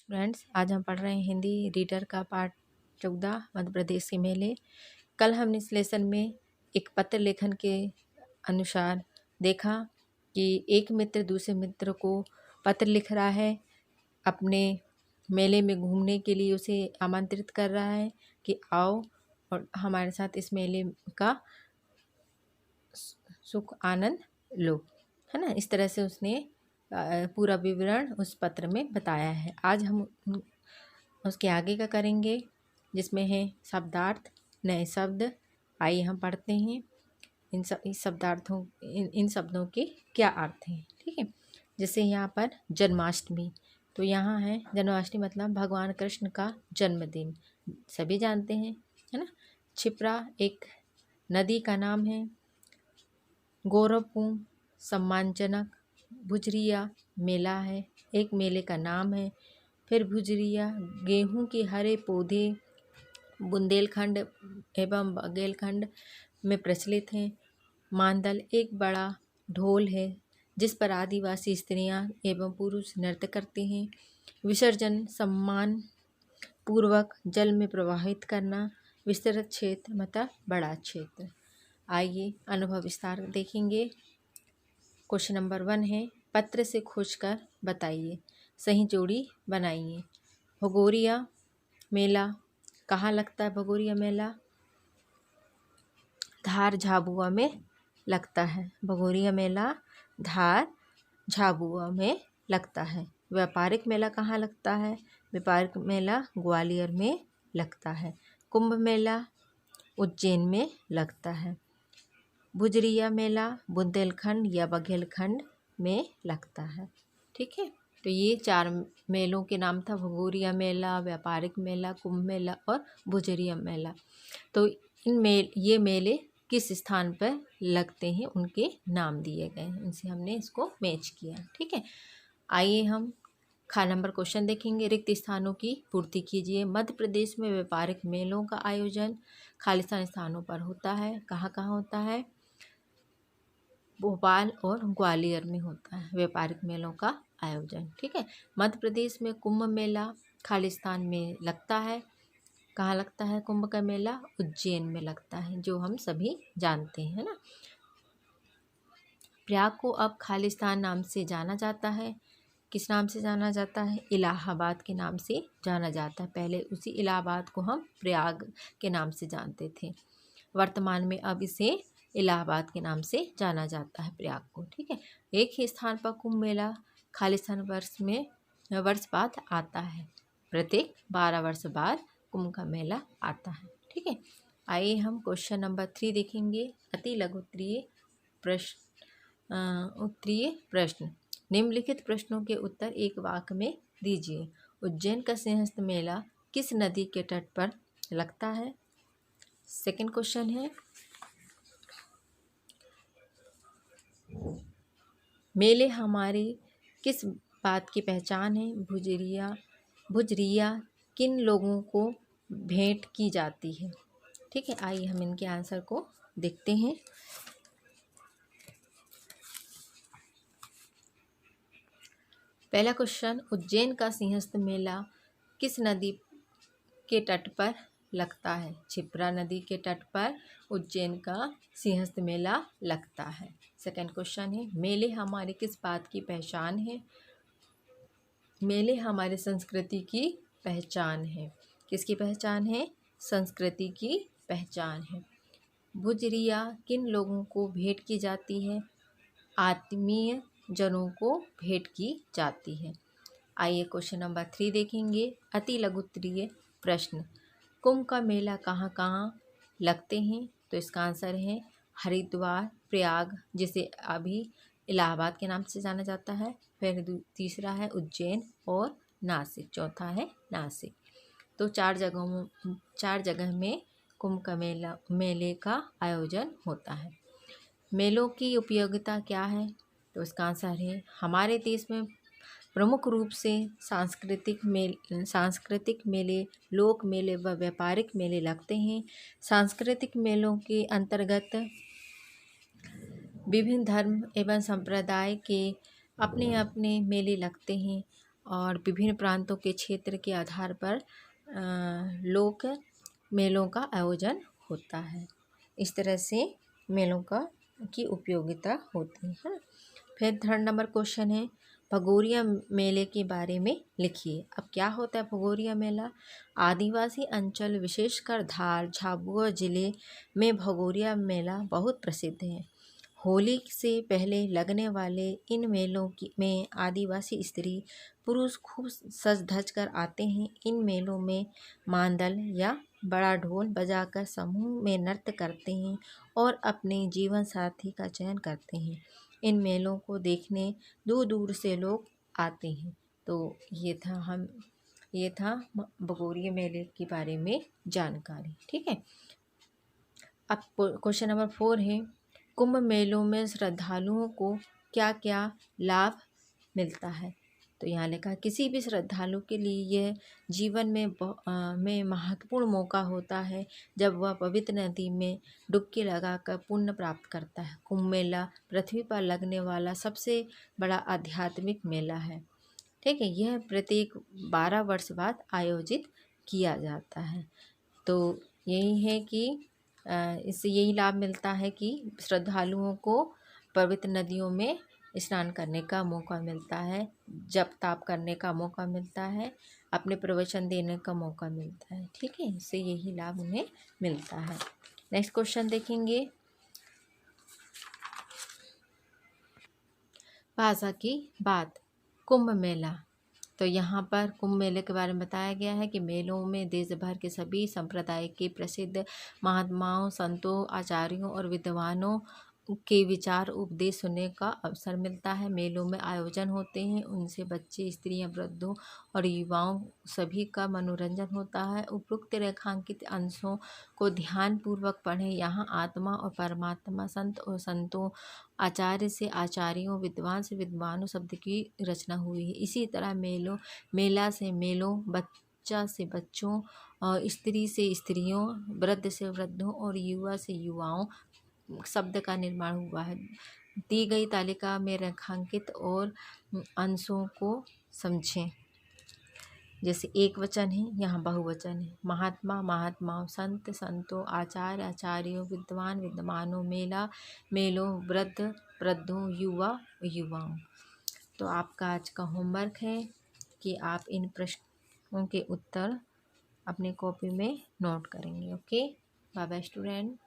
Friends, आज हम पढ़ रहे हैं हिंदी रीडर का पाठ 14 मध्य प्रदेश के मेले। कल हमने इस लेसन में एक पत्र लेखन के अनुसार देखा कि एक मित्र दूसरे मित्र को पत्र लिख रहा है, अपने मेले में घूमने के लिए उसे आमंत्रित कर रहा है कि आओ और हमारे साथ इस मेले का सुख आनंद लो, है ना। इस तरह से उसने पूरा विवरण उस पत्र में बताया है। आज हम उसके आगे का करेंगे, जिसमें है शब्दार्थ, नए शब्द। आइए हम पढ़ते हैं इस शब्दार्थों इन शब्दों के क्या अर्थ हैं। ठीक है, जैसे यहाँ पर जन्माष्टमी, तो यहाँ है जन्माष्टमी मतलब भगवान कृष्ण का जन्मदिन, सभी जानते हैं, है ना। क्षिप्रा एक नदी का नाम है। गौरवपूर्ण, सम्मानजनक। भुजरिया मेला है, एक मेले का नाम है। फिर भुजरिया गेहूं के हरे पौधे बुंदेलखंड एवं बघेलखंड में प्रचलित हैं। मांदल एक बड़ा ढोल है जिस पर आदिवासी स्त्रियां एवं पुरुष नृत्य करते हैं। विसर्जन सम्मान पूर्वक जल में प्रवाहित करना। विस्तृत क्षेत्र मतलब बड़ा क्षेत्र। आइए अनुभव विस्तार देखेंगे। क्वेश्चन नंबर 1 है, पत्र से खोजकर बताइए, सही जोड़ी बनाइए। भगोरिया मेला कहाँ लगता है? भगोरिया मेला धार झाबुआ में लगता है। भगोरिया मेला धार झाबुआ में लगता है। व्यापारिक मेला कहाँ लगता है? व्यापारिक मेला ग्वालियर में लगता है। कुंभ मेला उज्जैन में लगता है। भुजरिया मेला बुंदेलखंड या बघेलखंड में लगता है। ठीक है, तो ये 4 मेलों के नाम था, भगोरिया मेला, व्यापारिक मेला, कुंभ मेला और भुजरिया मेला। तो ये मेले किस स्थान पर लगते हैं उनके नाम दिए गए हैं, उनसे हमने इसको मैच किया। ठीक है, आइए हम खा नंबर क्वेश्चन देखेंगे। रिक्त स्थानों की पूर्ति कीजिए। मध्य प्रदेश में व्यापारिक मेलों का आयोजन खालिस्तान स्थानों पर होता है। कहाँ कहाँ होता है? भोपाल और ग्वालियर में होता है व्यापारिक मेलों का आयोजन। ठीक है, मध्य प्रदेश में कुंभ मेला खालिस्तान में लगता है। कहाँ लगता है कुंभ का मेला? उज्जैन में लगता है, जो हम सभी जानते हैं, है ना। प्रयाग को अब खालिस्तान नाम से जाना जाता है। किस नाम से जाना जाता है? इलाहाबाद के नाम से जाना जाता है। पहले उसी इलाहाबाद को हम प्रयाग के नाम से जानते थे। वर्तमान में अब इसे इलाहाबाद के नाम से जाना जाता है, प्रयाग को। ठीक है, एक ही स्थान पर कुंभ मेला खालिस्तान वर्ष बाद आता है। प्रत्येक 12 वर्ष बाद कुंभ का मेला आता है। ठीक है, आइए हम क्वेश्चन नंबर 3 देखेंगे। अति लघु उत्तरीय प्रश्न। निम्नलिखित प्रश्नों के उत्तर एक वाक्य में दीजिए। उज्जैन का सिंहस्थ मेला किस नदी के तट पर लगता है? सेकंड क्वेश्चन है, मेले हमारी किस बात की पहचान है? भुजरिया किन लोगों को भेंट की जाती है? ठीक है, आइए हम इनके आंसर को देखते हैं। पहला क्वेश्चन, उज्जैन का सिंहस्थ मेला किस नदी के तट पर लगता है? क्षिप्रा नदी के तट पर उज्जैन का सिंहस्थ मेला लगता है। सेकंड क्वेश्चन है, मेले हमारी किस बात की पहचान है? मेले हमारी संस्कृति की पहचान है। किसकी पहचान है? संस्कृति की पहचान है। भुजरिया किन लोगों को भेंट की जाती है? आत्मीय जनों को भेंट की जाती है। आइए क्वेश्चन नंबर 3 देखेंगे। अति लघुत्तरीय प्रश्न। कुंभ का मेला कहाँ कहाँ लगते हैं? तो इसका आंसर है हरिद्वार, प्रयाग, जिसे अभी इलाहाबाद के नाम से जाना जाता है। फिर तीसरा है उज्जैन और नासिक, चौथा है नासिक। तो 4 जगह में कुंभ का मेले का आयोजन होता है। मेलों की उपयोगिता क्या है? तो इसका आंसर है हमारे देश में प्रमुख रूप से सांस्कृतिक मेले, लोक मेले व व्यापारिक मेले लगते हैं। सांस्कृतिक मेलों के अंतर्गत विभिन्न धर्म एवं संप्रदाय के अपने अपने मेले लगते हैं। और विभिन्न प्रांतों के क्षेत्र के आधार पर लोक मेलों का आयोजन होता है। इस तरह से मेलों की उपयोगिता होती है। फिर 3rd नंबर क्वेश्चन है, भगोरिया मेले के बारे में लिखिए। अब क्या होता है भगोरिया मेला? आदिवासी अंचल विशेषकर धार झाबुआ जिले में भगोरिया मेला बहुत प्रसिद्ध है। होली से पहले लगने वाले इन मेलों में आदिवासी स्त्री पुरुष खूब सज धज कर आते हैं। इन मेलों में मांदल या बड़ा ढोल बजाकर समूह में नृत्य करते हैं और अपने जीवन साथी का चयन करते हैं। इन मेलों को देखने दूर दूर से लोग आते हैं। तो ये था भगोरिया मेले के बारे में जानकारी। ठीक है। अब क्वेश्चन नंबर 4 है, कुंभ मेलों में श्रद्धालुओं को क्या क्या लाभ मिलता है? तो यहाँ लिखा है, किसी भी श्रद्धालु के लिए यह जीवन में महत्वपूर्ण मौका होता है जब वह पवित्र नदी में डुबकी लगाकर पुण्य प्राप्त करता है। कुंभ मेला पृथ्वी पर लगने वाला सबसे बड़ा आध्यात्मिक मेला है। ठीक है। यह प्रत्येक 12 वर्ष बाद आयोजित किया जाता है। तो यही है कि इससे यही लाभ मिलता है कि श्रद्धालुओं को पवित्र नदियों में स्नान करने का मौका मिलता है, जप ताप करने का मौका मिलता है, अपने प्रवचन देने का मौका मिलता है। ठीक है। इससे यही लाभ उन्हें मिलता है। नेक्स्ट क्वेश्चन देखेंगे, भाषा की बात। कुंभ मेला। तो यहाँ पर कुंभ मेले के बारे में बताया गया है कि मेलों में देश भर के सभी संप्रदाय के प्रसिद्ध महात्माओं, संतों, आचार्यों और विद्वानों के विचार उपदेश सुनने का अवसर मिलता है। मेलों में आयोजन होते हैं, उनसे बच्चे, स्त्रियां, वृद्धों और युवाओं सभी का मनोरंजन होता है। उपरोक्त रेखांकित अंशों को ध्यानपूर्वक पढ़ें। यहाँ आत्मा और परमात्मा, संत और संतों, आचार्य से आचार्यों, विद्वान से विद्वानों शब्द की रचना हुई है। इसी तरह मेला से मेलों, बच्चा से बच्चों, और स्त्री से स्त्रियों, वृद्ध से वृद्धों और युवा से युवाओं शब्द का निर्माण हुआ है। दी गई तालिका में रेखांकित और अंशों को समझें। जैसे एक वचन है, यहाँ बहुवचन है। महात्मा, महात्माओं, संत, संतों, आचार्य, आचार्यों, विद्वान, विद्वानों, मेला, मेलों, वृद्ध, वृद्धों, युवा, युवाओं। तो आपका आज का होमवर्क है कि आप इन प्रश्नों के उत्तर अपने कॉपी में नोट करेंगे। Okay, bye bye student.